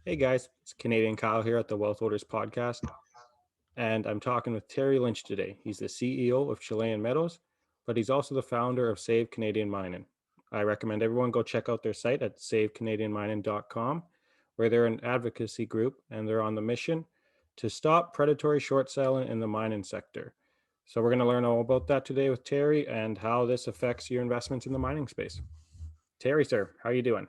Hey guys, it's Canadian Kyle here at the Wealth Holders Podcast, and I'm talking with Terry Lynch today. He's the CEO of Chilean Metals, but he's also the founder of Save Canadian Mining. I recommend everyone go check out their site at savecanadianmining.com, where they're an advocacy group and they're on the mission to stop predatory short selling in the mining sector. So we're going to learn all about that today with Terry and how this affects your investments in the mining space. Terry, sir, how are you doing?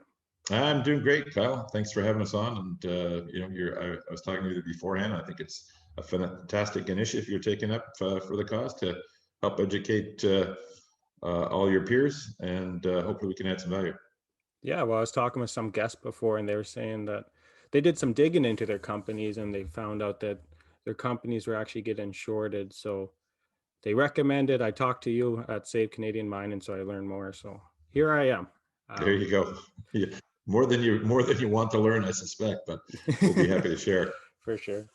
I'm doing great, Kyle. Thanks for having us on. And I was talking to you beforehand. I think it's a fantastic initiative you're taking up for the cause to help educate all your peers, and hopefully we can add some value. Yeah, well, I was talking with some guests before, and they were saying that they did some digging into their companies and they found out that their companies were actually getting shorted. So they recommended I talk to you at Save Canadian Mine, and so I learned more. So here I am. There you go. Yeah, more than you want to learn, I suspect, but we'll be happy to share. For sure.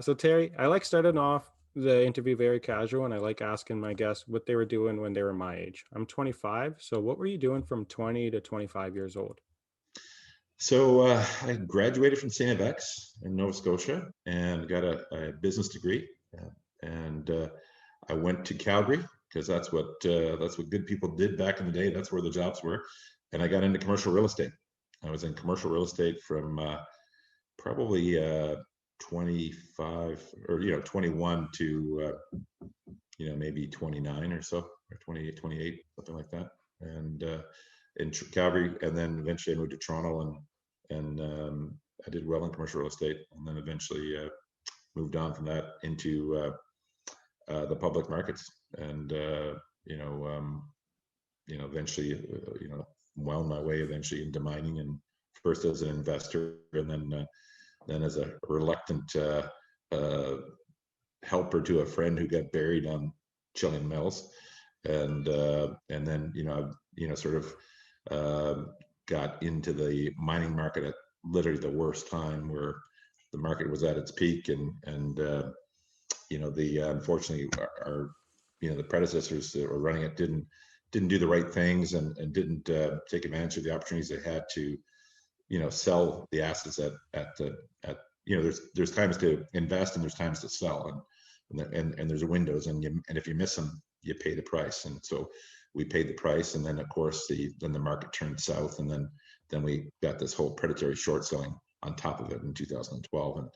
So Terry, I like starting off the interview very casual, and I like asking my guests what they were doing when they were my age. I'm 25, so what were you doing from 20 to 25 years old? So I graduated from St. FX in Nova Scotia and got a business degree, and I went to Calgary because that's what good people did back in the day. That's where the jobs were, and I got into commercial real estate. I was in commercial real estate from probably 25 or 21 to maybe 29 or so, or 28, 28, something like that, and in Calgary, and then eventually I moved to Toronto, and I did well in commercial real estate, and then eventually moved on from that into the public markets, and eventually wound my way eventually into mining, and first as an investor, and then as a reluctant helper to a friend who got buried on Chilean mills, and then sort of got into the mining market at literally the worst time, where the market was at its peak, and the unfortunately our the predecessors that were running it didn't do the right things, and didn't take advantage of the opportunities they had to sell the assets at there's times to invest and there's times to sell, and there's windows, and if you miss them, you pay the price. And so we paid the price, and then of course then the market turned south, and then we got this whole predatory short selling on top of it in 2012, and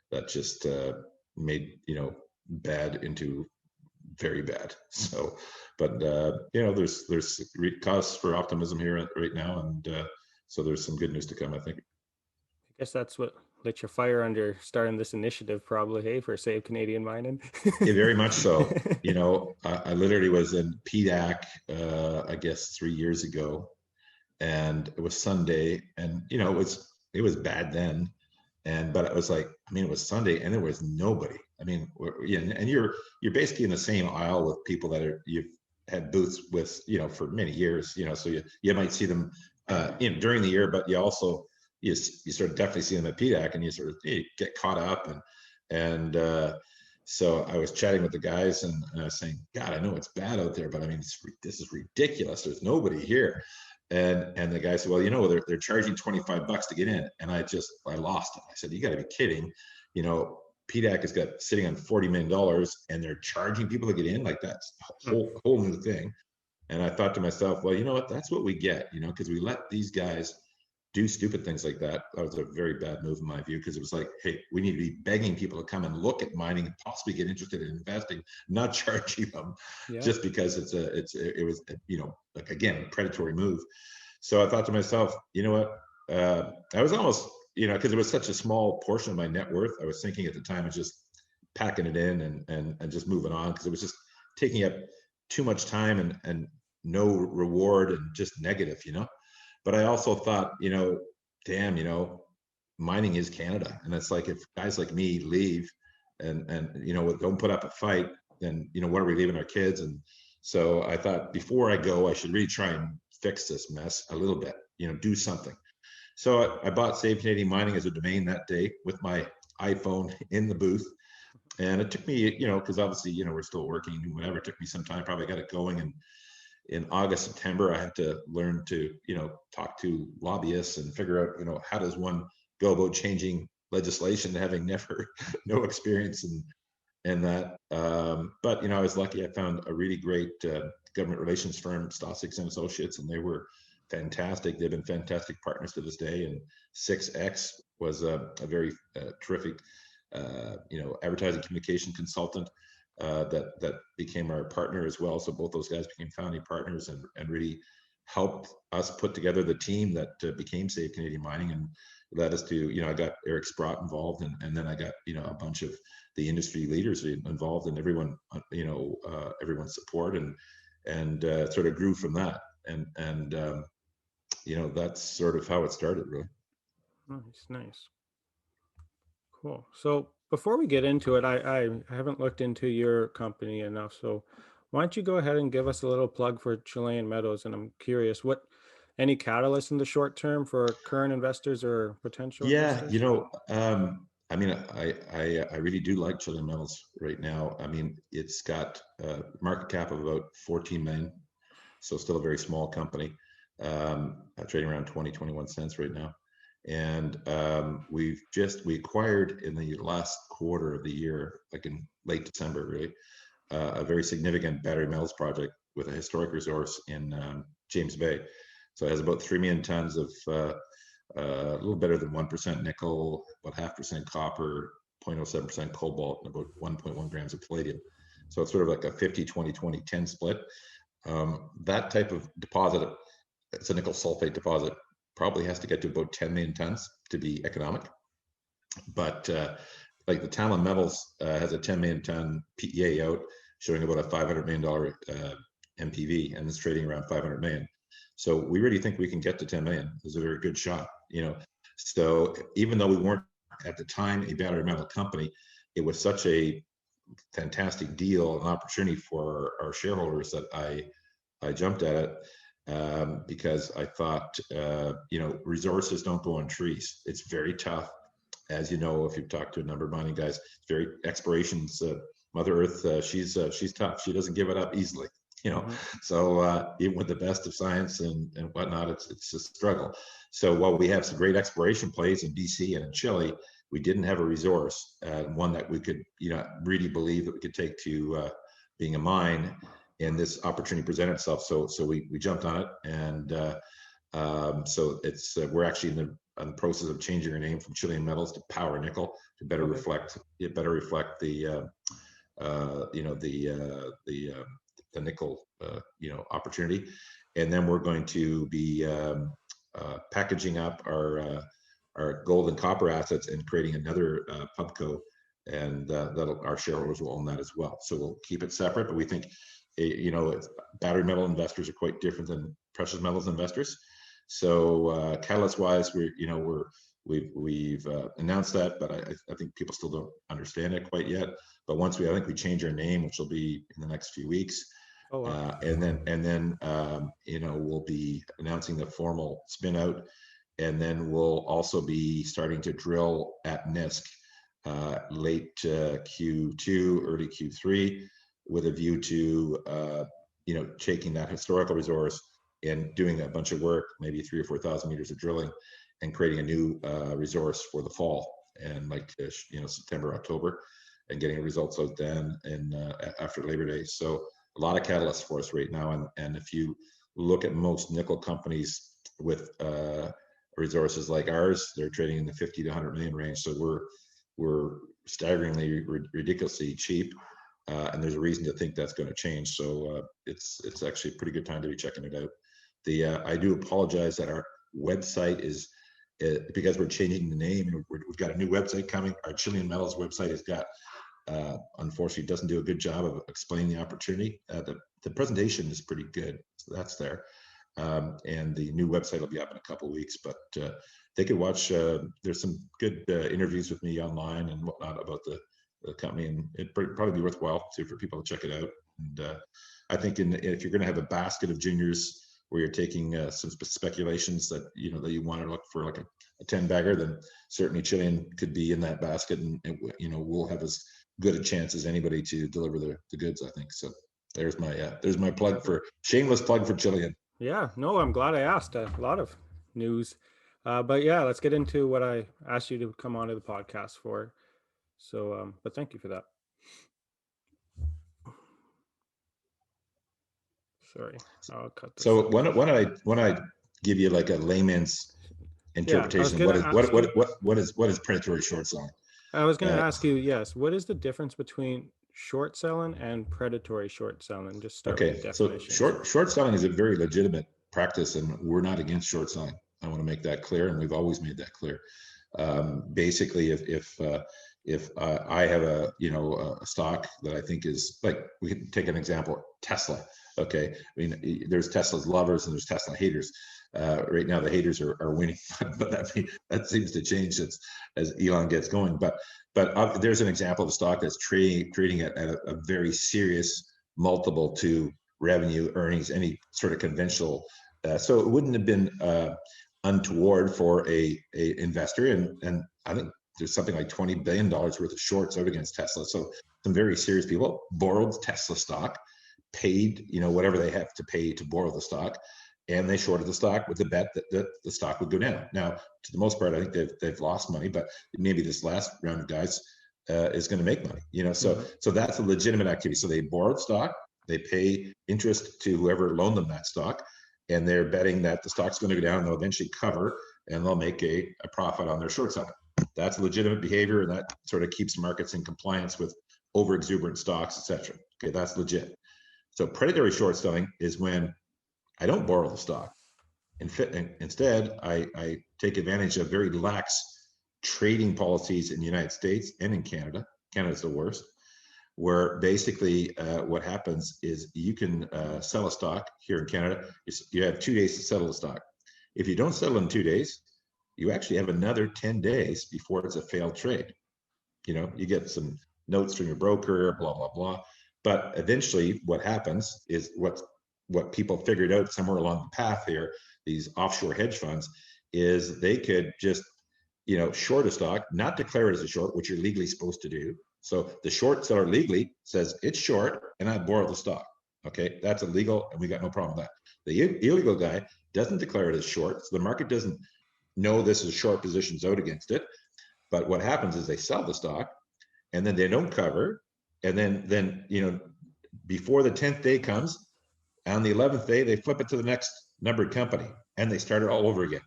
that just made bad into very bad. So, but there's cause for optimism here right now, and so there's some good news to come, I think. I guess that's what lit your fire under starting this initiative, probably, hey, for Save Canadian Mining. Yeah, very much so. I literally was in PDAC, I guess 3 years ago, and it was Sunday, and it was bad then, but it was like, it was Sunday and there was nobody. And you're basically in the same aisle with people that you've had booths with for many years, so you might see them during the year, but you also you sort of definitely see them at PDAC, and you sort of get caught up, and so I was chatting with the guys, and I was saying, God, I know it's bad out there, but this is ridiculous. There's nobody here. And the guy said, well, they're charging $25 to get in. And I lost it. I said, you got to be kidding. PDAC has got sitting on $40 million, and they're charging people to get in. Like, that's a whole new thing. And I thought to myself, well, you know what? That's what we get, because we let these guys do stupid things like that. That was a very bad move in my view, because it was like, hey, we need to be begging people to come and look at mining and possibly get interested in investing, not charging them just because it was like, again, predatory move. So I thought to myself, you know what? I was almost, because it was such a small portion of my net worth, I was thinking at the time of just packing it in and just moving on, because it was just taking up too much time and no reward and just negative, But I also thought, damn, mining is Canada. And it's like, if guys like me leave and don't put up a fight, then, what are we leaving our kids? And so I thought, before I go, I should really try and fix this mess a little bit, do something. So I bought Save Canadian Mining as a domain that day with my iPhone in the booth. And it took me, because obviously, we're still working, whatever, it took me some time, probably got it going. And in August, September, I had to learn to, talk to lobbyists and figure out, how does one go about changing legislation, having never no experience in that. But I was lucky. I found a really great government relations firm, Stossix and Associates, and they were fantastic. They've been fantastic partners to this day. And 6X was a very terrific, advertising communication consultant that became our partner as well. So both those guys became founding partners and really helped us put together the team that became Save Canadian Mining and led us to, I got Eric Sprott involved, and then I got, a bunch of the industry leaders involved, and everyone, everyone's support, and sort of grew from that. And that's sort of how it started, really. Nice. Cool. So before we get into it, I haven't looked into your company enough. So why don't you go ahead and give us a little plug for Chilean Metals? And I'm curious, any catalysts in the short term for current investors or potential Yeah, investors? I mean, I really do like Chilean Metals right now. I mean, it's got a market cap of about 14 million, so still a very small company, trading around 21 cents right now. And we acquired in the last quarter of the year, like in late December, really, a very significant battery metals project with a historic resource in James Bay. So it has about 3 million tons of a little better than 1% nickel, about 0.5% copper, 0.07% cobalt, and about 1.1 grams of palladium. So it's sort of like a 50-20-20-10 split. That type of deposit, it's a nickel sulfate deposit, probably has to get to about 10 million tons to be economic. But like the Talon Metals has a 10 million ton PEA out showing about a $500 million MPV, and it's trading around 500 million. So we really think we can get to 10 million. There's a very good shot, So even though we weren't at the time a battery metal company, it was such a fantastic deal, an opportunity for our shareholders that I jumped at it because I thought, resources don't go on trees. It's very tough. As you know, if you've talked to a number of mining guys, it's very exploration's Mother Earth. She's tough. She doesn't give it up easily. So even with the best of science and whatnot, it's a struggle. So while we have some great exploration plays in BC and in Chile, we didn't have a resource, one that we could, really believe that we could take to being a mine. And this opportunity presented itself. So we jumped on it, and so it's we're actually in the process of changing our name from Chilean Metals to Power Nickel to better reflect the the nickel opportunity. And then we're going to be packaging up our gold and copper assets and creating another pubco, and our shareholders will own that as well. So we'll keep it separate, but we think battery metal investors are quite different than precious metals investors. So catalyst wise, we've announced that, but I think people still don't understand it quite yet. But once I think we change our name, which will be in the next few weeks. Oh, wow. And then we'll be announcing the formal spin out, and then we'll also be starting to drill at NISC late Q2, early Q3, with a view to taking that historical resource and doing a bunch of work, maybe 3,000 or 4,000 meters of drilling, and creating a new resource for the fall, and September, October, and getting results out then and after Labor Day. So a lot of catalysts for us right now. And if you look at most nickel companies with resources like ours, they're trading in the 50 to 100 million range. So we're staggeringly, ridiculously cheap. And there's a reason to think that's going to change. So it's actually a pretty good time to be checking it out. I do apologize that our website is, because we're changing the name, and we've got a new website coming. Our Chilean Metals website has got, unfortunately, doesn't do a good job of explaining the opportunity. The presentation is pretty good, so that's there. And the new website will be up in a couple of weeks, but they could watch. There's some good interviews with me online and whatnot about the company, and it'd probably be worthwhile too for people to check it out. And I think if you're going to have a basket of juniors where you're taking some speculations that that you want to look for, like a 10 bagger, then certainly Chilean could be in that basket, and we'll have as good a chance as anybody to deliver the goods, I think. So there's my shameless plug for Chilean. Yeah, no, I'm glad I asked. A lot of news. But yeah, let's get into what I asked you to come onto the podcast for. So, but thank you for that. Sorry, I'll cut this So out. why don't I give you like a layman's Yeah, I was interpretation of gonna ask you. what is predatory short selling? I was gonna Uh, ask you. Yes, what is the difference between short selling and predatory short selling? Just start with the okay, so definitions. short selling is a very legitimate practice, and we're not against short selling. I want to make that clear, and we've always made that clear. Basically, if I have a a stock that I think is like, we can take an example, Tesla. Okay, I mean, there's Tesla's lovers and there's Tesla haters. Right now, the haters are winning, but that seems to change as Elon gets going. But there's an example of a stock that's trading at a very serious multiple to revenue, earnings, any sort of conventional. So it wouldn't have been untoward for a investor, and I think there's something like $20 billion worth of shorts out against Tesla. So some very serious people borrowed Tesla stock, paid whatever they have to pay to borrow the stock, and they shorted the stock with the bet that the stock would go down. Now, to the most part, I think they've lost money, but maybe this last round of guys is going to make money. So that's a legitimate activity. So they borrowed stock, they pay interest to whoever loaned them that stock, and they're betting that the stock's going to go down, and they'll eventually cover, and they'll make a profit on their short selling. That's legitimate behavior, and that sort of keeps markets in compliance with over exuberant stocks, etc. Okay, that's legit. So predatory short selling is when I don't borrow the stock. Instead, I take advantage of very lax trading policies in the United States and in Canada. Canada's the worst, where basically what happens is you can sell a stock here in Canada. You have 2 days to settle the stock. If you don't settle in 2 days, you actually have another 10 days before it's a failed trade. You get some notes from your broker, blah, blah, blah. But eventually what happens is what people figured out somewhere along the path here, these offshore hedge funds, is they could just short a stock, not declare it as a short, which you're legally supposed to do. So the short seller legally says it's short, and I borrow the stock. Okay, that's illegal, and we got no problem with that. The illegal guy doesn't declare it as short, so the market doesn't know this is short positions out against it. But what happens is they sell the stock, and then they don't cover, and then before the 10th day comes, on the 11th day they flip it to the next numbered company, and they start it all over again.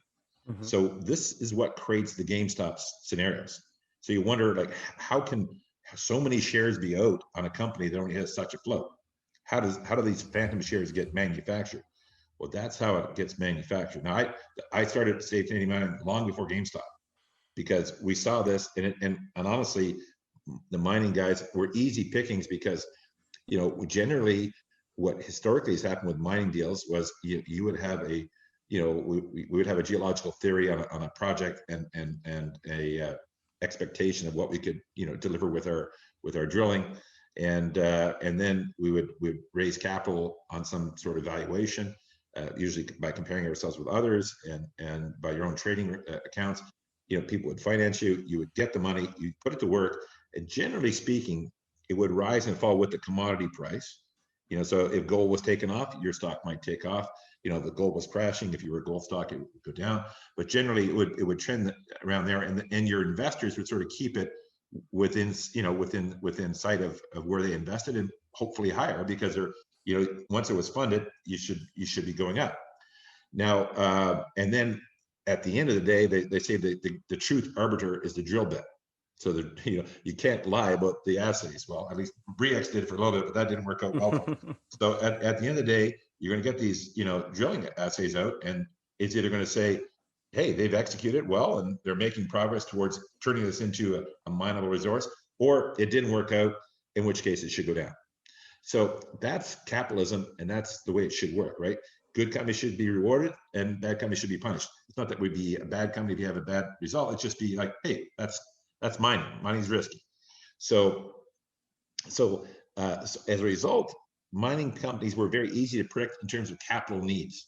Mm-hmm. So this is what creates the GameStop scenarios. So you wonder, like, how can so many shares be out on a company that only has such a float? How do these phantom shares get manufactured? Well, that's how it gets manufactured. Now, I started Save Canadian Mining long before GameStop, because we saw this, and honestly, the mining guys were easy pickings, because generally what historically has happened with mining deals was you would have a we would have a geological theory on a project, and a expectation of what we could deliver with our drilling, and then we'd raise capital on some sort of valuation, usually by comparing ourselves with others, and by your own trading accounts. People would finance you, you would get the money, you put it to work, and generally speaking, it would rise and fall with the commodity price. So if gold was taken off, your stock might take off. If the gold was crashing, if you were a gold stock, it would go down. But generally, it would trend around there, and your investors would sort of keep it within sight of where they invested, and hopefully higher, because they're once it was funded, you should be going up. Now, and then at the end of the day, they say the truth arbiter is the drill bit. So you can't lie about the assays. Well, at least Bre-X did for a little bit, but that didn't work out well for them. So at the end of the day, you're going to get these drilling assays out, and it's either going to say, hey, they've executed well and they're making progress towards turning this into a mineable resource, or it didn't work out, in which case it should go down. So that's capitalism, and that's the way it should work, right? Good companies should be rewarded, and bad companies should be punished. It's not that we'd be a bad company if you have a bad result. It's just be like, hey, that's mining. Mining's risky. So as a result, mining companies were very easy to predict in terms of capital needs,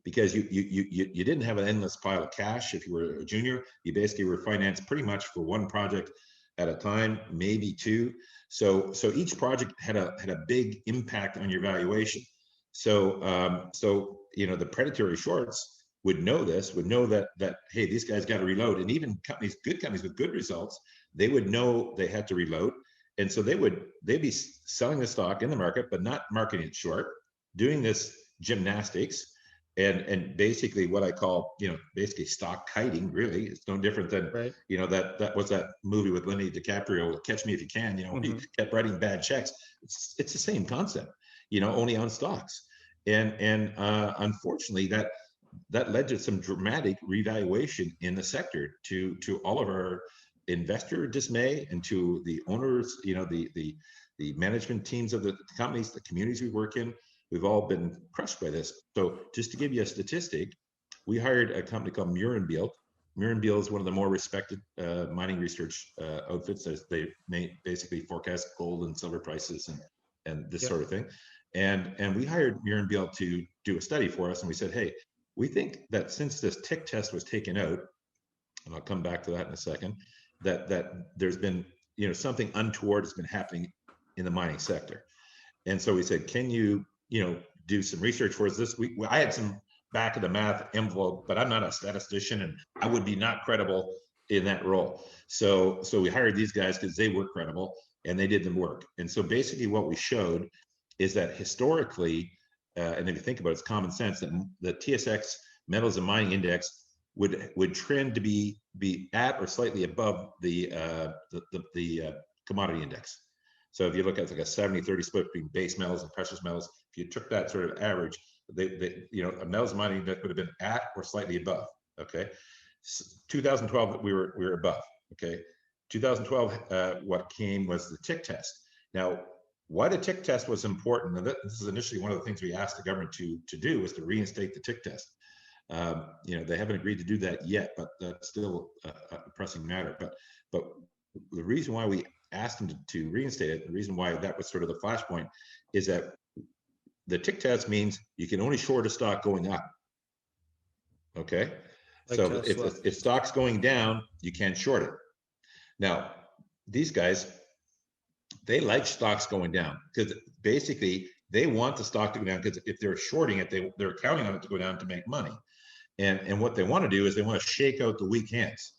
because you didn't have an endless pile of cash. If you were a junior, you basically were financed pretty much for one project at a time, maybe two. So each project had a big impact on your valuation. So the predatory shorts would know this, would know that hey, these guys got to reload. And even good companies with good results, they would know they had to reload. And so they'd be selling the stock in the market, but not marketing it short, doing this gymnastics, and basically what I call, basically stock kiting. Really, it's no different than, Right. That was that movie with Leonardo DiCaprio, Catch Me If You Can. He kept writing bad checks. It's the same concept, only on stocks. And unfortunately, that led to some dramatic revaluation in the sector, to all of our investor dismay, and to the owners, the management teams of the companies, the communities we work in. We've all been crushed by this. So just to give you a statistic, we hired a company called Murenbiel. Murenbiel is one of the more respected mining research outfits. They basically forecast gold and silver prices and this sort of thing. And we hired Murenbiel to do a study for us. And we said, hey, we think that since this tick test was taken out, and I'll come back to that in a second, that there's been, something untoward has been happening in the mining sector. And so we said, can you, do some research for us this week? I had some back of the math envelope, but I'm not a statistician, and I would be not credible in that role. So we hired these guys because they were credible and they did the work. And so basically what we showed is that historically, and if you think about it, it's common sense, that the TSX Metals and Mining Index would trend to be at or slightly above the commodity index. So if you look at like a 70-30 split between base metals and precious metals, if you took that sort of average, a metals and mining index would have been at or slightly above. Okay, 2012 we were above. Okay, 2012 what came was the tick test. Now, why the tick test was important, and this is initially one of the things we asked the government to do, was to reinstate the tick test. They haven't agreed to do that yet, but that's still a pressing matter. But the reason why we asked them to reinstate it, the reason why that was sort of the flashpoint, is that the tick test means you can only short a stock going up. Okay, like so if stock's going down, you can't short it. Now, these guys, they like stocks going down because basically they want the stock to go down, because if they're shorting it, they're counting on it to go down to make money. And what they want to do is they want to shake out the weak hands.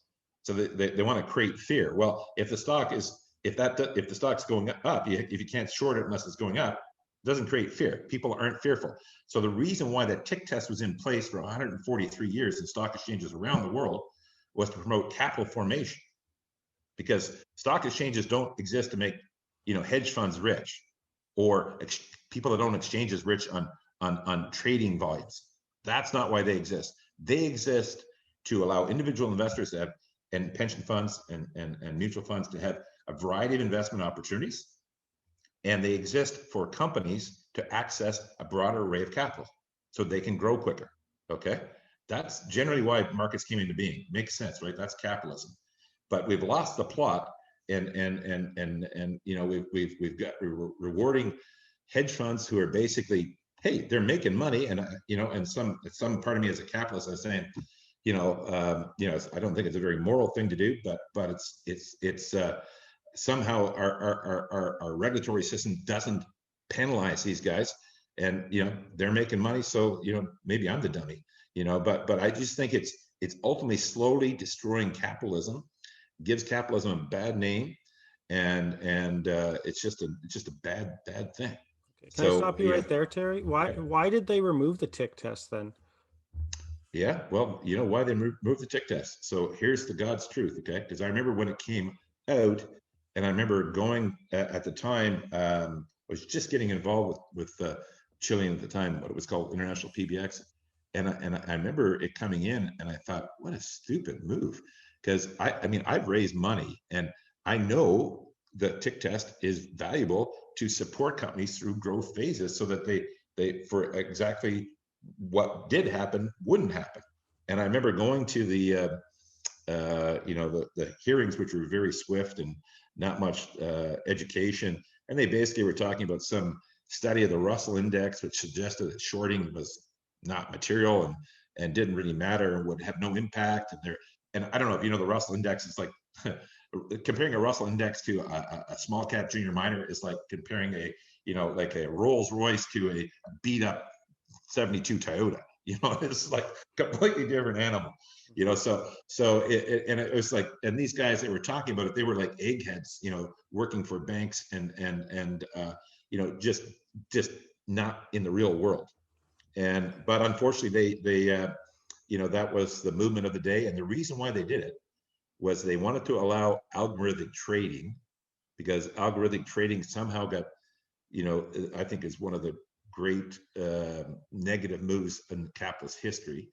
So they want to create fear. Well, if the stock's going up, if you can't short it unless it's going up, it doesn't create fear. People aren't fearful. So the reason why that tick test was in place for 143 years in stock exchanges around the world was to promote capital formation, because stock exchanges don't exist to make hedge funds rich, or people that own exchanges rich on trading volumes. That's not why they exist. They exist to allow individual investors to have, and pension funds and mutual funds, to have a variety of investment opportunities. And they exist for companies to access a broader array of capital so they can grow quicker. Okay, that's generally why markets came into being. Makes sense, right? That's capitalism. But we've lost the plot, and we've got rewarding hedge funds who are basically, hey, they're making money, and and some part of me as a capitalist is saying, I don't think it's a very moral thing to do, but it's somehow our regulatory system doesn't penalize these guys, and they're making money, so maybe I'm the dummy, but I just think it's ultimately slowly destroying capitalism, gives capitalism a bad name, and it's just a bad thing. Okay. Can I stop you right there, Terry? Why did they remove the tick test then? Yeah, well, why they moved the tick test. So here's the God's truth, okay? Because I remember when it came out, and I remember going at the time, I was just getting involved with Chilean at the time, what it was called International PBX, and I remember it coming in, and I thought, what a stupid move, because I've raised money, and I know the tick test is valuable to support companies through growth phases, so that they for exactly what did happen wouldn't happen. And I remember going to the hearings, which were very swift and not much education, and they basically were talking about some study of the Russell Index, which suggested that shorting was not material and didn't really matter and would have no impact. And I don't know if the Russell Index is like comparing a Russell Index to a small cap junior miner is like comparing a Rolls Royce to a beat up 72 Toyota. It's like completely different animal, and it was like, and these guys that were talking about it, they were like eggheads, working for banks and just not in the real world. But unfortunately that was the movement of the day. And the reason why they did it was they wanted to allow algorithmic trading, because algorithmic trading somehow got, I think is one of the great negative moves in capitalist history,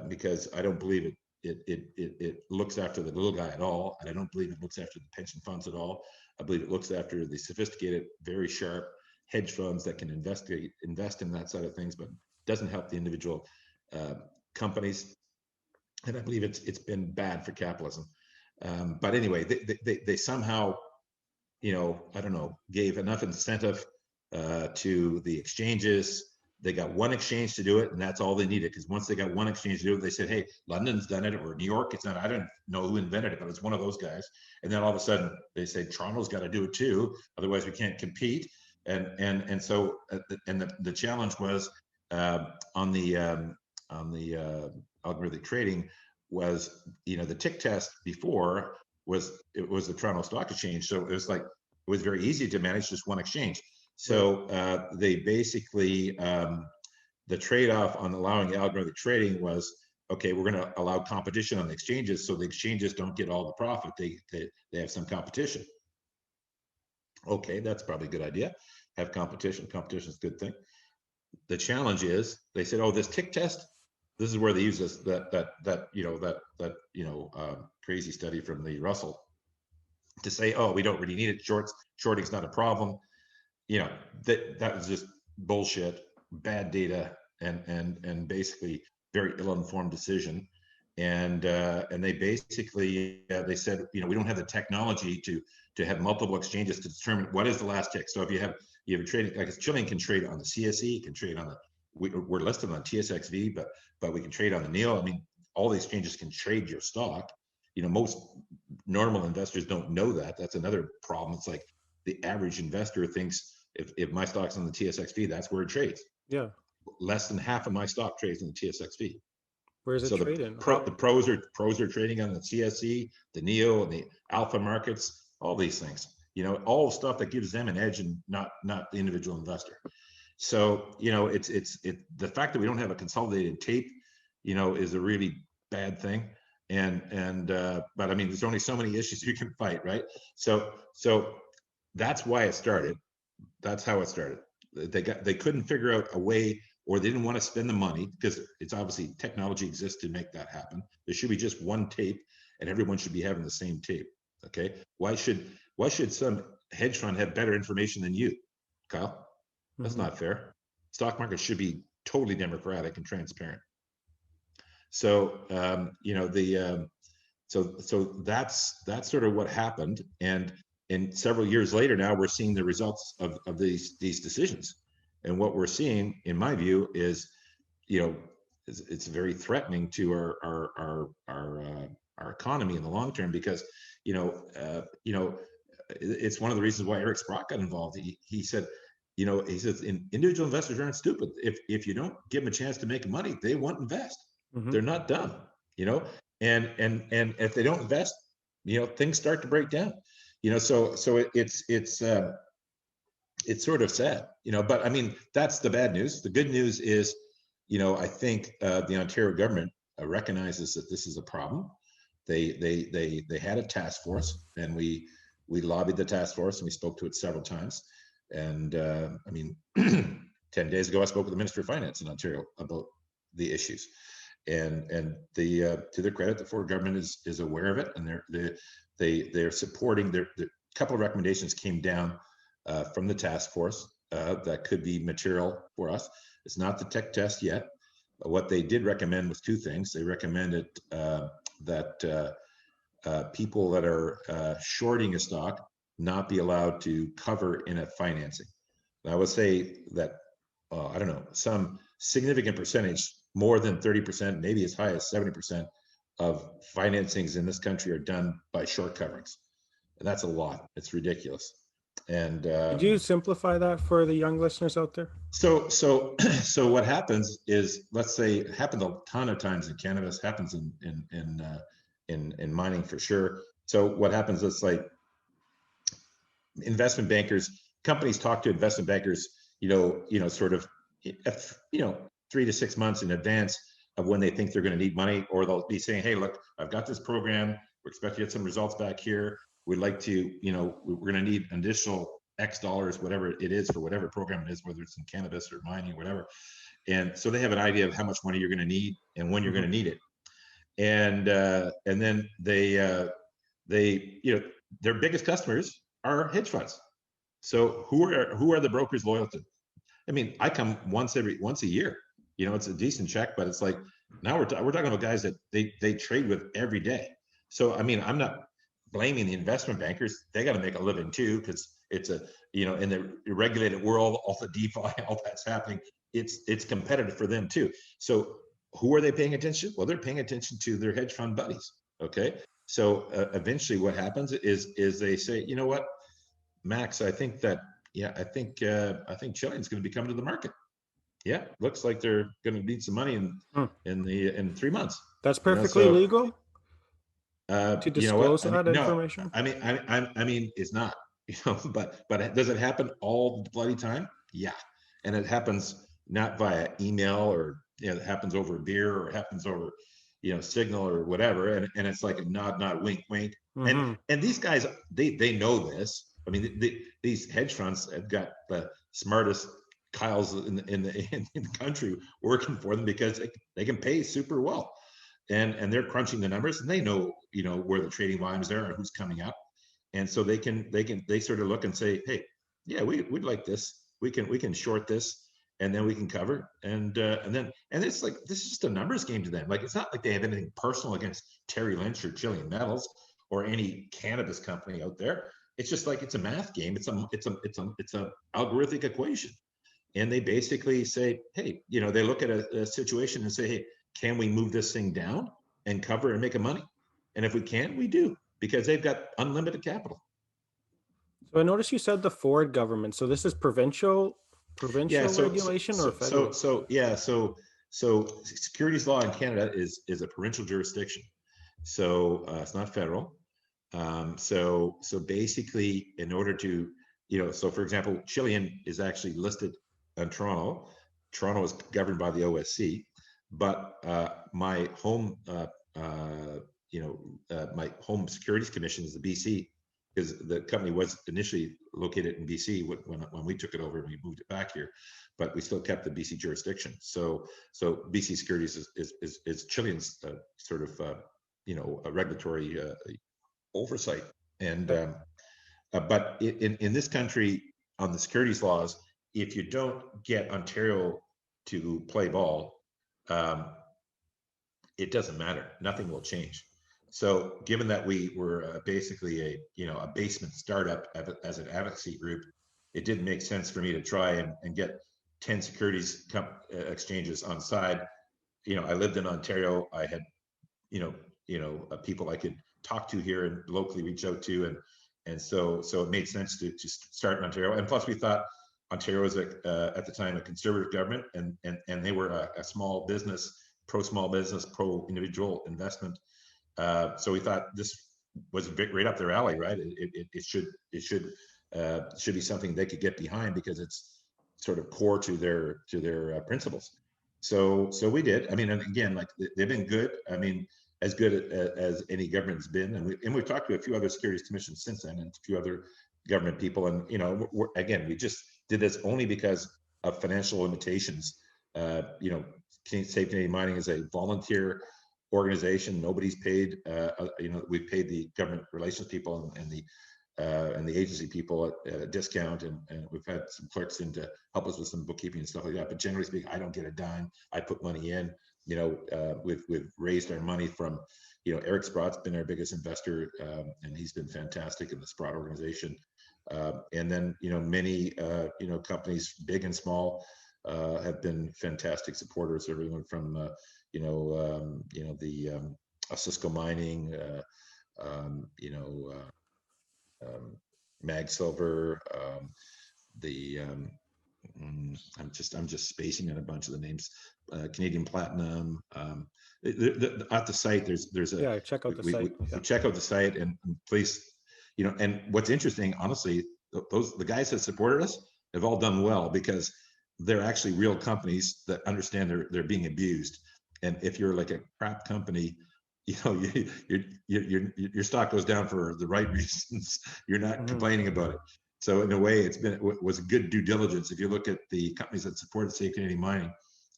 because I don't believe it looks after the little guy at all, and I don't believe it looks after the pension funds at all. I believe it looks after the sophisticated, very sharp hedge funds that can invest in that side of things, but doesn't help the individual companies. And I believe it's been bad for capitalism. But anyway, they somehow, I don't know, gave enough incentive to the exchanges. They got one exchange to do it, and that's all they needed. Because once they got one exchange to do it, they said, "Hey, London's done it, or New York, it's done." I don't know who invented it, but it's one of those guys. And then all of a sudden, they say Toronto's got to do it too, otherwise we can't compete. So the challenge was on the algorithmic trading was, the tick test before was the Toronto Stock Exchange. So it was very easy to manage just one exchange. So they basically, the trade-off on allowing algorithmic trading was, okay, we're going to allow competition on the exchanges, so the exchanges don't get all the profit. They have some competition. Okay, that's probably a good idea. Have competition. Competition is a good thing. The challenge is, they said, oh, this tick test, this is where they use this crazy study from the Russell to say, oh, we don't really need it. Shorting's not a problem. That was just bullshit, bad data, and basically very ill-informed decision. And they basically they said, we don't have the technology to have multiple exchanges to determine what is the last tick. So if you have a trading, like Chilean can trade on the CSE, can trade on the, we're listed on TSXV, but we can trade on the NEO. I mean, all the exchanges can trade your stock. Most normal investors don't know that. That's another problem. It's like the average investor thinks if my stock's on the TSXV, that's where it trades. Yeah. Less than half of my stock trades on the TSXV. Where's it trading? The pros are trading on the CSE, the NEO, and the alpha markets, all these things. All stuff that gives them an edge, and not the individual investor. So it's the fact that we don't have a consolidated tape, is a really bad thing. But I mean, there's only so many issues you can fight, right? So that's why it started. That's how it started. They couldn't figure out a way, or they didn't want to spend the money, because it's obviously technology exists to make that happen. There should be just one tape, and everyone should be having the same tape. Okay, why should some hedge fund have better information than you, Kyle? That's not fair. Stock market should be totally democratic and transparent. So so that's sort of what happened. And several years later now, we're seeing the results of these decisions. And what we're seeing, in my view, is it's very threatening to our economy in the long term, because it's one of the reasons why Eric Sprott got involved. He said, he says, individual investors aren't stupid. If you don't give them a chance to make money, they won't invest. They're not dumb, and if they don't invest, things start to break down. So it's sort of sad, but I mean, that's the bad news. The good news is, I think the Ontario government recognizes that this is a problem. They had a task force, and we lobbied the task force, and we spoke to it several times. And I mean, 10 days ago, I spoke with the Minister of Finance in Ontario about the issues. And to their credit, the Ford government is aware of it, and they're supporting. A couple of recommendations came down from the task force that could be material for us. It's not the tech test yet. What they did recommend was two things. They recommended that people that are shorting a stock not be allowed to cover in a financing. And I would say that I don't know, some significant percentage, more than 30%, maybe as high as 70% of financings in this country are done by short coverings. And that's a lot. It's ridiculous. And Could you simplify that for the young listeners out there? so what happens is, let's say, it happened a ton of times in cannabis, happens in mining for sure. So what happens is, like, investment bankers, companies talk to investment bankers, sort of, 3 to 6 months in advance of when they think they're going to need money, or they'll be saying, hey, look, I've got this program, we're expecting to get some results back here. We'd like to, we're going to need additional X dollars, whatever it is, for whatever program it is, whether it's in cannabis or mining, whatever. And so they have an idea of how much money you're going to need and when you're going to need it. And then their biggest customers are hedge funds. So who are the brokers loyal to? I mean, I come once a year. It's a decent check, but it's like, now we're talking about guys that they trade with every day. So I mean, I'm not blaming the investment bankers. They got to make a living too, because it's in the regulated world, all the DeFi, all that's happening. It's competitive for them too. So who are they paying attention? Well, they're paying attention to their hedge fund buddies. Okay, so eventually, what happens is they say, you know what, Max, I think Chilean's going to be coming to the market. Yeah, looks like they're going to need some money in 3 months. That's perfectly legal to disclose I mean, that no, information. I mean, it's not. But does it happen all the bloody time? Yeah, and it happens not via email, or it happens over beer, or it happens over Signal or whatever, and it's like a nod, wink, wink. And these guys, they know this. I mean, these hedge funds have got the smartest Kyles in the country working for them, because they can pay super well, and they're crunching the numbers, and they know where the trading volumes are and who's coming up, and so they sort of look and say, hey, yeah, we'd like this, we can short this, and then we can cover, and it's like, this is just a numbers game to them. Like, it's not like they have anything personal against Terry Lynch or Chilean Metals or any cannabis company out there. It's just like, it's a math game. It's a algorithmic equation. And they basically say, hey, they look at a situation and say, hey, can we move this thing down and cover and make a money? And if we can, we do, because they've got unlimited capital. So I noticed you said the Ford government. So this is provincial regulation or federal? So securities law in Canada is a provincial jurisdiction. So it's not federal. So basically, in order to, so for example, Chilean is actually listed in Toronto. Toronto is governed by the OSC, but my home securities commission is the BC, because the company was initially located in BC when we took it over and we moved it back here, but we still kept the BC jurisdiction. So BC Securities is Chilean's sort of a regulatory oversight. And but in this country, on the securities laws, if you don't get Ontario to play ball, it doesn't matter. Nothing will change. So given that we were basically a basement startup as an advocacy group, it didn't make sense for me to try and get 10 securities exchanges on side. I lived in Ontario. I had people I could talk to here and locally reach out to, and so it made sense to start in Ontario. And plus, we thought Ontario was at the time a conservative government, and they were a small business, pro individual investment. So we thought this was right up their alley, right? It should be something they could get behind, because it's sort of core to their principles. So we did. I mean, and again, like, they've been good. I mean, as good as any government's been, and we've talked to a few other securities commissions since then, and a few other government people, and again, we just did this only because of financial limitations. Safe Canadian Mining is a volunteer organization. Nobody's paid. We've paid the government relations people and the agency people at a discount, and we've had some clerks in to help us with some bookkeeping and stuff like that. But generally speaking, I don't get a dime. I put money in. We've raised our money from, Eric Sprott's been our biggest investor, and he's been fantastic in the Sprott organization. And then, many, companies, big and small, have been fantastic supporters. Everyone from, Cisco Mining, Mag Silver, the I'm just spacing on a bunch of the names. Canadian Platinum. At the site, there's a Yeah, check out the we site. Yeah. check out the site and please, and what's interesting, honestly, the guys that supported us have all done well because they're actually real companies that understand they're being abused. And if you're like a crap company, your stock goes down for the right reasons. You're not complaining about it. So in a way, it was a good due diligence. If you look at the companies that supported Safe Canadian Mining,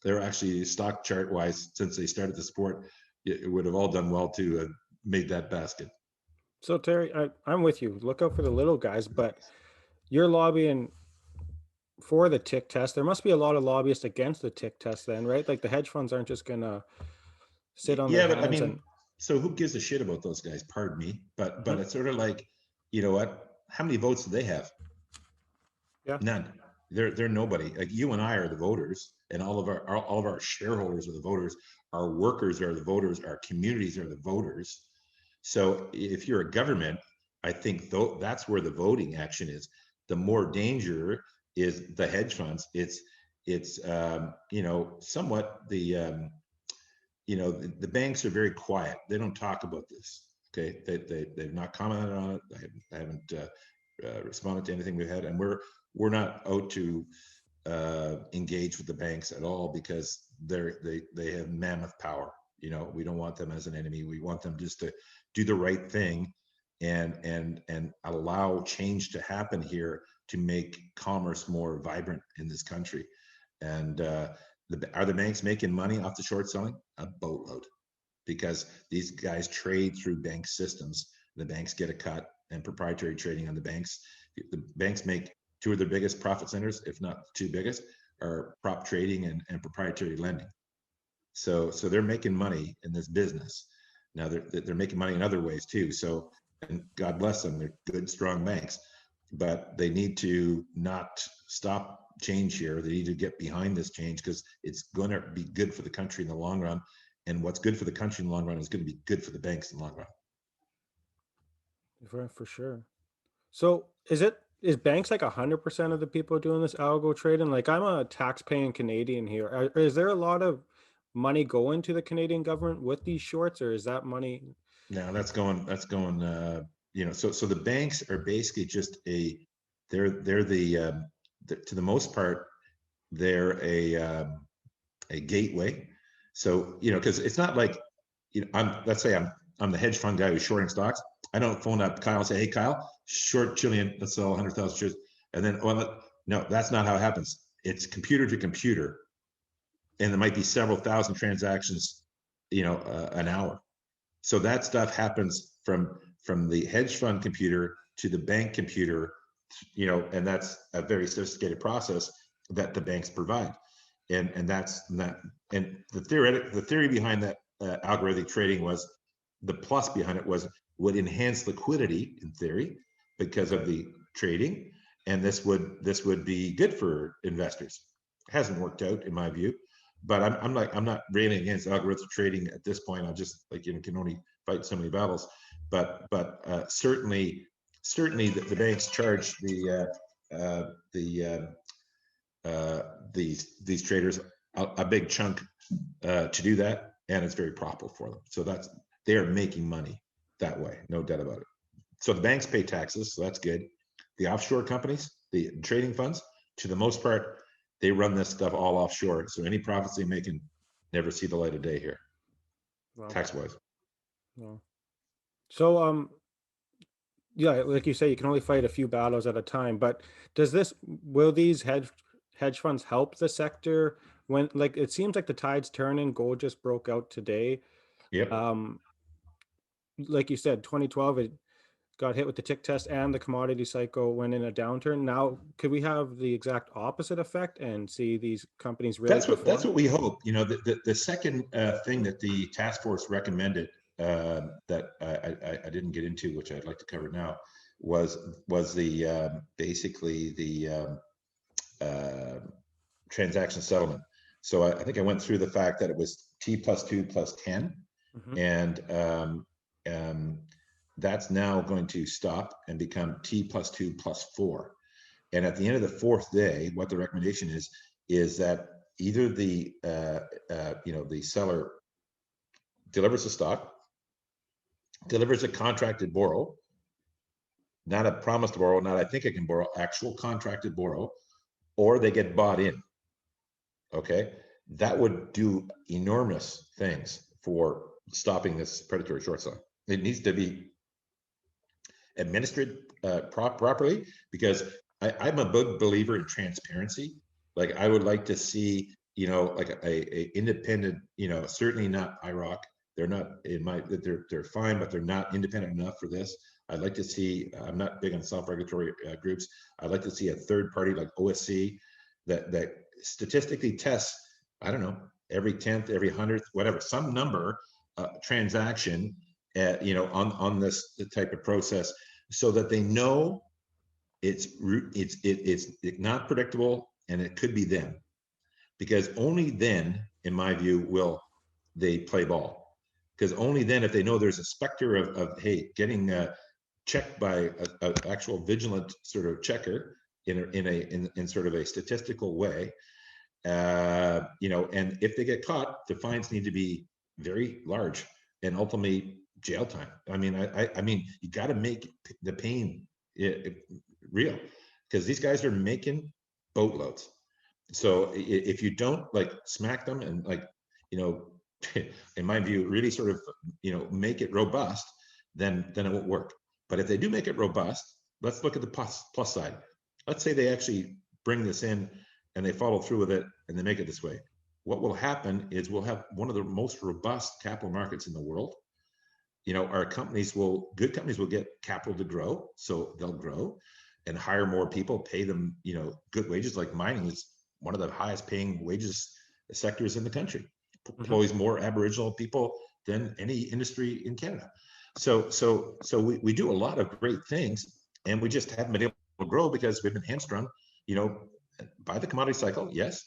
they're actually stock chart wise, since they started the sport, it would have all done well to have made that basket. So Terry, I'm with you. Look out for the little guys, but you're lobbying for the tick test. There must be a lot of lobbyists against the tick test then, right? Like the hedge funds aren't just gonna sit on their Yeah, but I hands mean, and so who gives a shit about those guys? Pardon me, but Mhm. it's sort of like, you know what? How many votes do they have? Yeah. None. They're nobody. Like you and I are the voters, and all of our shareholders are the voters. Our workers are the voters. Our communities are the voters. So if you're a government, I think that's where the voting action is. The more danger is the hedge funds. It's somewhat the banks are very quiet. They don't talk about this. Okay, they've not commented on it. I haven't responded to anything we've had, and we're not out to engage with the banks at all because they have mammoth power. We don't want them as an enemy. We want them just to do the right thing and allow change to happen here to make commerce more vibrant in this country. And are the banks making money off the short selling? A boatload, because these guys trade through bank systems. The banks get a cut, and proprietary trading on the banks. The banks make two of their biggest profit centers, if not the two biggest, are prop trading and proprietary lending. So they're making money in this business. Now they're making money in other ways too. So, and God bless them, they're good, strong banks, but they need to not stop change here. They need to get behind this change because it's going to be good for the country in the long run. And what's good for the country in the long run is going to be good for the banks in the long run. For sure. So is banks like 100% of the people doing this algo trading? Like I'm a tax-paying Canadian here. Is there a lot of money going to the Canadian government with these shorts, or is that money? Now so the banks are basically just they're to the most part, they're a gateway. So, because it's not like, let's say I'm the hedge fund guy who's shorting stocks. I don't phone up Kyle and say, hey, Kyle, short Chilean, let's sell 100,000 shares. And then, no, that's not how it happens. It's computer to computer. And there might be several thousand transactions, an hour. So that stuff happens from the hedge fund computer to the bank computer, and that's a very sophisticated process that the banks provide. And that's that. And the theory behind that algorithmic trading was, the plus behind it would enhance liquidity in theory because of the trading, and this would be good for investors. It hasn't worked out in my view, but I'm not railing against algorithmic trading at this point. I just can only fight so many battles, but certainly the banks charge these traders a big chunk to do that, and it's very profitable for them. So they are making money that way, no doubt about it. So the banks pay taxes, so that's good. The offshore companies, the trading funds, to the most part, they run this stuff all offshore. So any profits they make can never see the light of day here, Well, tax wise. no. So yeah, like you say, you can only fight a few battles at a time. But will these hedge funds help the sector when, like, it seems like the tide's turning? Gold just broke out today. Yep. Um, like you said, 2012 it got hit with the tick test and the commodity cycle went in a downturn. Now, could we have the exact opposite effect and see these companies really That's perform? what we hope. The second thing that the task force recommended, that I didn't get into, which I'd like to cover now, was the basically the transaction settlement. So I think I went through the fact that it was T+2 plus 10, Mhm. and that's now going to stop and become T plus 2 plus 4. And at the end of the fourth day, what the recommendation is that either the the seller delivers the stock, delivers a contracted borrow, not a promise to borrow, not I think I can borrow, actual contracted borrow, or they get bought in. Okay, that would do enormous things for stopping this predatory short selling. It needs to be administered properly, because I'm a big believer in transparency. Like I would like to see, like a independent, certainly not IROC. They're not in my, they're fine, but they're not independent enough for this. I'd like to see, I'm not big on self-regulatory groups. I'd like to see a third party like OSC that statistically tests, I don't know, every 10th, every 100th, whatever, some number transaction on this type of process, so that they know it's not predictable and it could be them. Because only then, in my view, will they play ball. Because only then, if they know there's a specter of hey, getting checked by an actual vigilant sort of checker in sort of a statistical way, and if they get caught, the fines need to be very large and ultimately jail time. I mean, you got to make the pain real, because these guys are making boatloads. So if you don't like smack them and in my view, really sort of make it robust, then it won't work. But if they do make it robust, let's look at the plus side. Let's say they actually bring this in and they follow through with it and they make it this way. What will happen is we'll have one of the most robust capital markets in the world. Our good companies will get capital to grow, so they'll grow and hire more people, pay them, good wages. Like mining is one of the highest paying wages sectors in the country, employs more Aboriginal people than any industry in Canada. So we do a lot of great things, and we just haven't been able to grow because we've been hamstrung, by the commodity cycle, yes,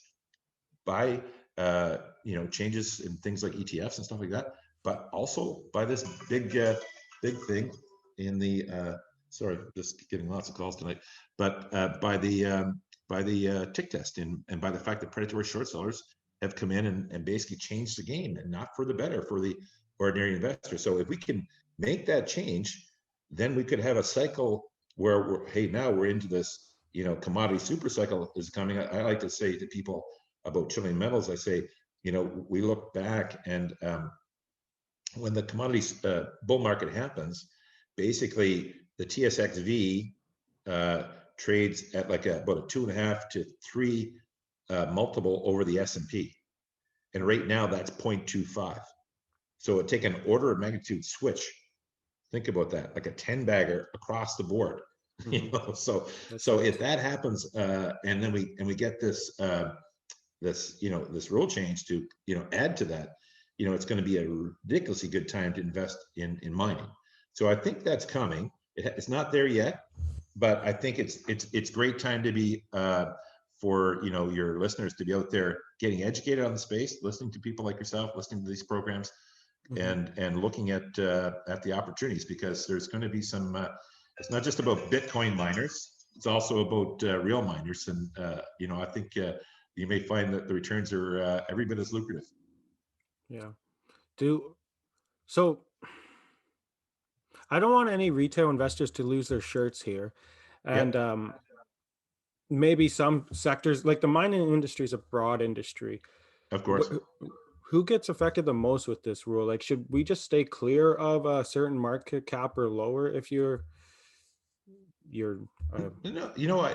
by changes in things like ETFs and stuff like that, but also by this big thing in the sorry, just getting lots of calls tonight, but by the tick test and by the fact that predatory short sellers have come in and basically changed the game, and not for the better for the ordinary investor. So if we can make that change, then we could have a cycle where now we're into this, commodity super cycle is coming. I like to say to people about Chilean metals, I say, we look back and when the commodities bull market happens, basically the TSXV trades at like about a 2.5 to 3 multiple over the S&P. And right now that's 0.25. So it take an order of magnitude switch. Think about that, like a 10 bagger across the board. So if that happens, and then we get this this rule change to add to that, it's going to be a ridiculously good time to invest in mining. So I think that's coming. It's not there yet, but I think it's great time to be for your listeners to be out there getting educated on the space, listening to people like yourself, listening to these programs, and looking at the opportunities, because there's going to be some. It's not just about Bitcoin miners; it's also about real miners, and I think you may find that the returns are every bit as lucrative. Yeah. So I don't want any retail investors to lose their shirts here. And maybe some sectors, like the mining industry is a broad industry. Of course. Who gets affected the most with this rule? Like, should we just stay clear of a certain market cap or lower if you're no,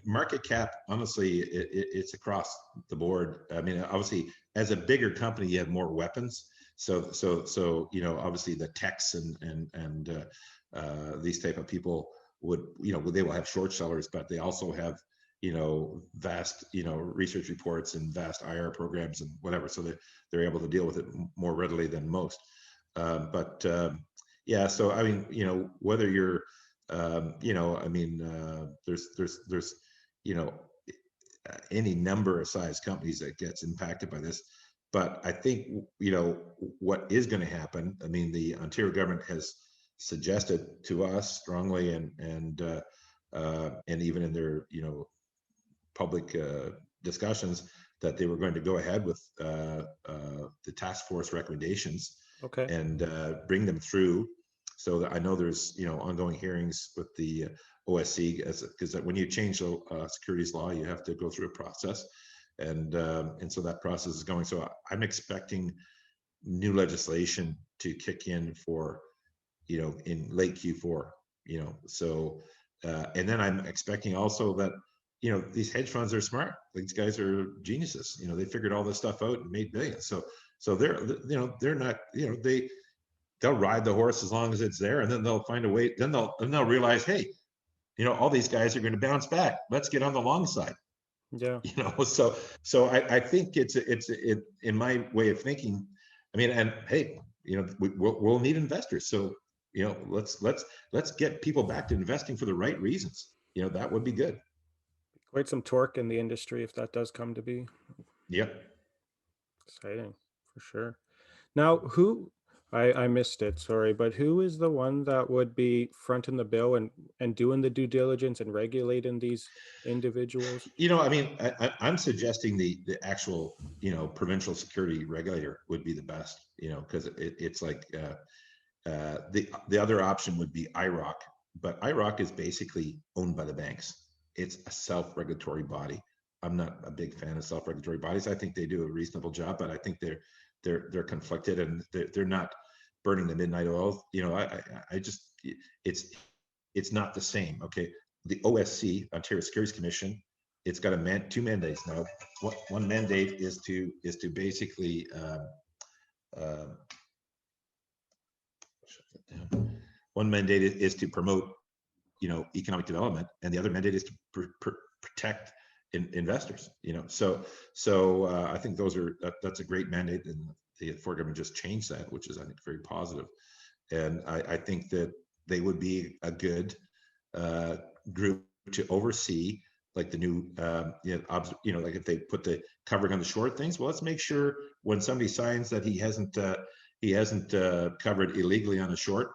market cap, honestly, it's across the board. I mean, obviously, as a bigger company, you have more weapons. So obviously the techs and these type of people would, they will have short sellers, but they also have, vast, research reports and vast IR programs and whatever. So they're able to deal with it more readily than most. Yeah, so I mean, whether you're there's any number of size companies that gets impacted by this. But I think, what is going to happen, I mean, the Ontario government has suggested to us strongly, and even in their public discussions, that they were going to go ahead with the task force recommendations Okay. and bring them through. So that I know there's ongoing hearings with the OSC, because when you change the securities law, you have to go through a process, and so that process is going. So I'm expecting new legislation to kick in for in late Q4. So and then I'm expecting also that these hedge funds are smart. These guys are geniuses. They figured all this stuff out and made billions. So they're not they'll ride the horse as long as it's there, and then they'll find a way. Then they'll realize, hey, all these guys are going to bounce back. Let's get on the long side. Yeah. So I think it's in my way of thinking. I mean, and hey, we'll need investors. So let's get people back to investing for the right reasons. That would be good. Quite some torque in the industry if that does come to be. Yep. Exciting, for sure. Now, I missed it, sorry, but who is the one that would be fronting the bill and doing the due diligence and regulating these individuals? I mean, I'm suggesting the actual, provincial security regulator would be the best, because it's like the other option would be IROC, but IROC is basically owned by the banks. It's a self-regulatory body. I'm not a big fan of self-regulatory bodies. I think they do a reasonable job, but I think they're conflicted, and they're not burning the midnight oil. I just it's not the same. Okay, the OSC, Ontario Securities Commission, it's got two mandates now. One mandate is to basically uh, one mandate is to promote economic development, and the other mandate is to protect investors. So I think that's a great mandate, and the Ford government just changed that, which is, I think, very positive. And I think that they would be a good group to oversee, like the new like if they put the covering on the short things. Well, let's make sure when somebody signs that he hasn't covered illegally on a short,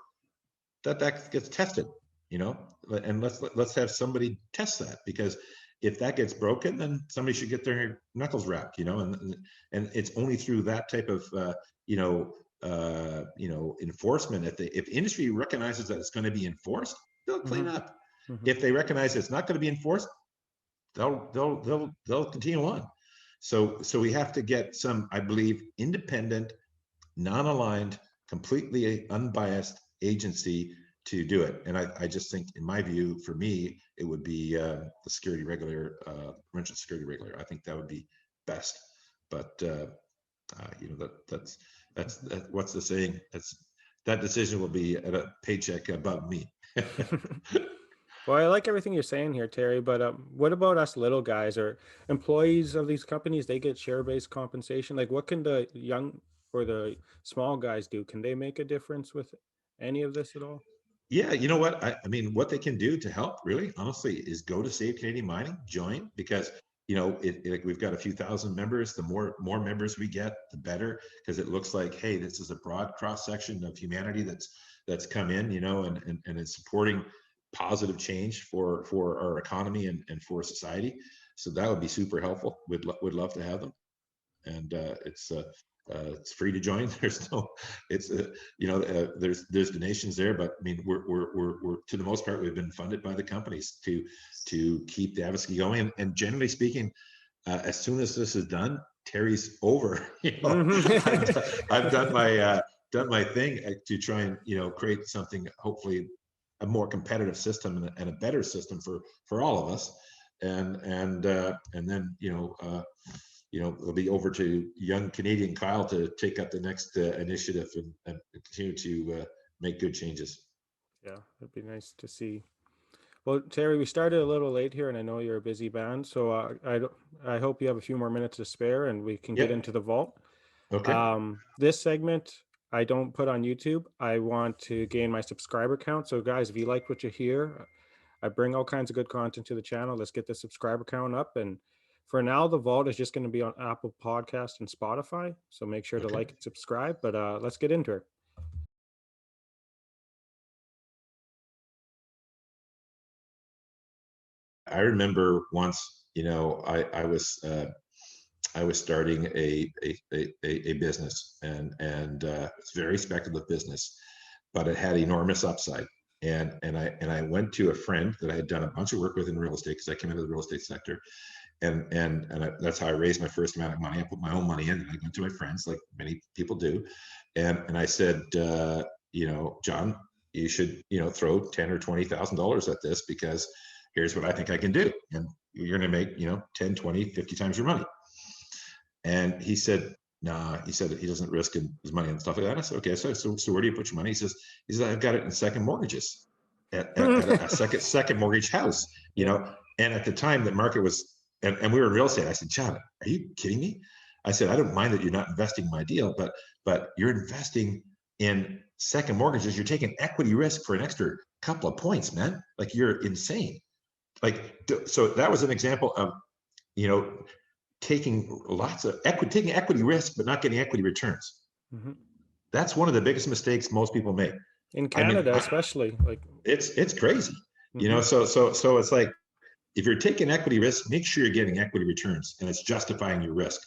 that gets tested, and let's have somebody test that, because if that gets broken, then somebody should get their knuckles wrapped, and it's only through that type of enforcement. If industry recognizes that it's going to be enforced, they'll clean Mm-hmm. up. Mm-hmm. If they recognize it's not going to be enforced, they'll continue on. So we have to get some, I believe, independent, non-aligned, completely unbiased agency to do it. And I just think, in my view, for me, it would be the security regulator, provincial security regulator. I think that would be best. But that's what's the saying? That decision will be at a paycheck above me. Well, I like everything you're saying here, Terry, but what about us little guys or employees of these companies? They get share-based compensation. Like, what can the young or the small guys do? Can they make a difference with any of this at all? Yeah, you know what? I mean, what they can do to help, really, honestly, is go to Save Canadian Mining, join, because like, we've got a few thousand members. The more members we get, the better, because it looks like, hey, this is a broad cross section of humanity that's come in, and it's supporting positive change for our economy and for society. So that would be super helpful. Would love to have them, and it's free to join. There's no, it's there's donations there, but I mean, we're to the most part, we've been funded by the companies to keep the advocacy going. And generally speaking, as soon as this is done, Terry's over. I've done my thing to try and create something, hopefully a more competitive system and a better system for all of us. And then it'll be over to young Canadian Kyle to take up the next initiative and continue to make good changes. Yeah, it'd be nice to see. Well, Terry, we started a little late here, and I know you're a busy man, so I hope you have a few more minutes to spare, and we can get Yep. into the vault. Okay. This segment I don't put on YouTube. I want to gain my subscriber count. So, guys, if you like what you hear, I bring all kinds of good content to the channel. Let's get the subscriber count up. And for now, the vault is just going to be on Apple Podcast and Spotify. So make sure to Okay. like and subscribe. But let's get into it. I remember once, I was starting a business, and it's a very speculative business, but it had enormous upside. And I went to a friend that I had done a bunch of work with in real estate, because I came into the real estate sector, that's how I raised my first amount of money. I put my own money in, and I went to my friends, like many people do, and I said, John, you should throw $10,000 or $20,000 at this, because here's what I think I can do, and you're going to make 10, 20, 50 times your money. And he said, nah. He said that he doesn't risk his money and stuff like that. And I said, okay, so where do you put your money? He says, I've got it in second mortgages at a second mortgage house, And at the time, the market was, and we were in real estate. I said, John, are you kidding me? I said, I don't mind that you're not investing in my deal, but you're investing in second mortgages. You're taking equity risk for an extra couple of points, man. Like, you're insane. Like, so that was an example of, taking equity risk, but not getting equity returns. Mm-hmm. That's one of the biggest mistakes most people make in Canada, especially. Like, it's crazy, mm-hmm. So it's like, if you're taking equity risk, make sure you're getting equity returns, and it's justifying your risk.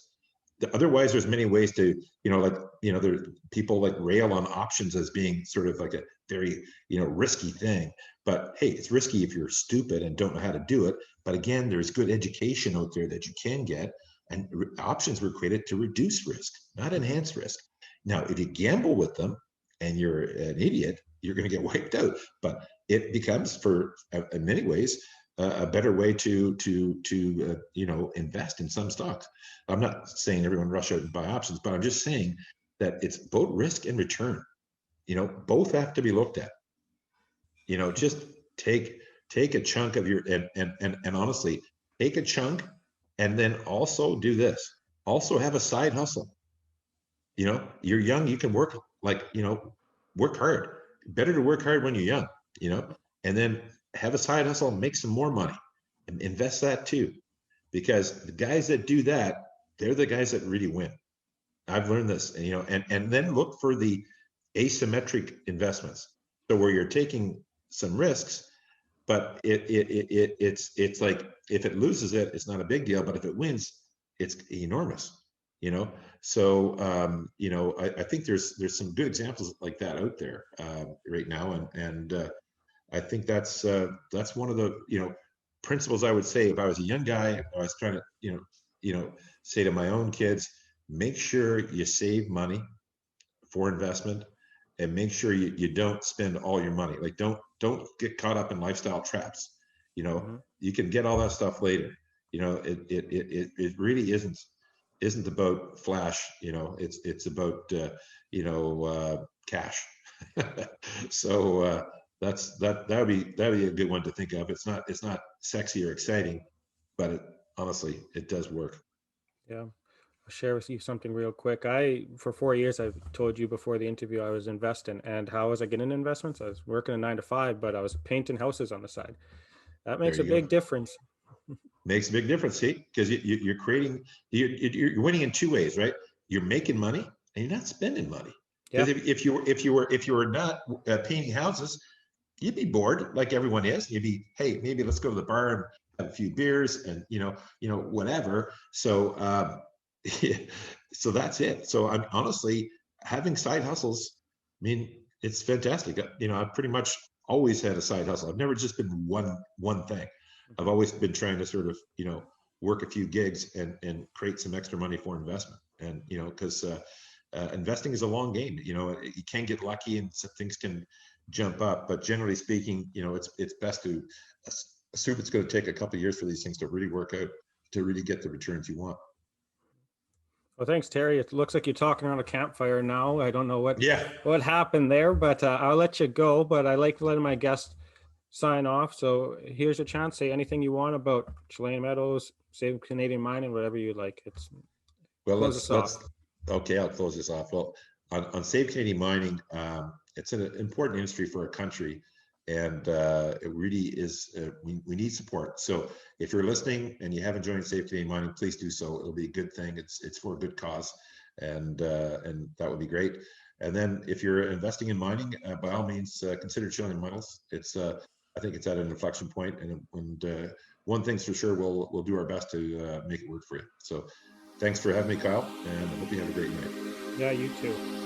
Otherwise, there's many ways to, there people like rail on options as being sort of like a very, risky thing. But hey, it's risky if you're stupid and don't know how to do it. But again, there's good education out there that you can get, and options were created to reduce risk, not enhance risk. Now, if you gamble with them and you're an idiot, you're going to get wiped out. But it becomes, in many ways, a better way to invest in some stocks. I'm not saying everyone rush out and buy options, but I'm just saying that it's both risk and return. Both have to be looked at. Just take a chunk of your, and honestly, take a chunk, and then also do this. Also have a side hustle. You're young, you can work, work hard. Better to work hard when you're young, and then have a side hustle and make some more money, and invest that too. Because the guys that do that, they're the guys that really win. I've learned this, and then look for the asymmetric investments. So where you're taking some risks, but it's like, if it loses it's not a big deal, but if it wins, it's enormous. So I think there's some good examples like that out there right now, and I think that's one of the principles I would say if I was a young guy. I was trying to say to my own kids, make sure you save money for investment, and make sure you don't spend all your money. Like, don't get caught up in lifestyle traps. Mm-hmm. You can get all that stuff later. It really isn't about flash. It's about cash. So that would be a good one to think of. It's not sexy or exciting, but honestly, it does work. Yeah. I'll share with you something real quick. For 4 years, I've told you before the interview, I was investing. And how was I getting investments? I was working a 9 to 5, but I was painting houses on the side. That makes a big difference. Makes a big difference, see, because you're creating, you're winning in two ways, right? You're making money, and you're not spending money. Because if you were not painting houses, you'd be bored like everyone is. You'd be, hey, maybe let's go to the bar and have a few beers and whatever. So so that's it. So I'm honestly, having side hustles, I mean, it's fantastic. I've pretty much always had a side hustle. I've never just been one thing. I've always been trying to sort of work a few gigs and create some extra money for investment. And because investing is a long game. You can get lucky and things can jump up, but generally speaking, it's best to assume it's going to take a couple of years for these things to really work out, to really get the returns you want. Well, thanks, Terry. It looks like you're talking around a campfire now. I don't know what happened there, but I'll let you go. But I like letting my guests sign off. So here's your chance. Say anything you want about Chilean metals, Save Canadian Mining, whatever you like. Let's okay, I'll close this off. Well, on Save Canadian Mining, it's an important industry for our country, and it really is. We need support. So if you're listening and you haven't joined Save Canadian Mining, please do so. It'll be a good thing. It's for a good cause, and that would be great. And then if you're investing in mining, by all means, consider Chilean Metals. I think it's at an inflection point, and one thing's for sure, we'll do our best to make it work for you. So thanks for having me, Kyle, and I hope you have a great night. Yeah, you too.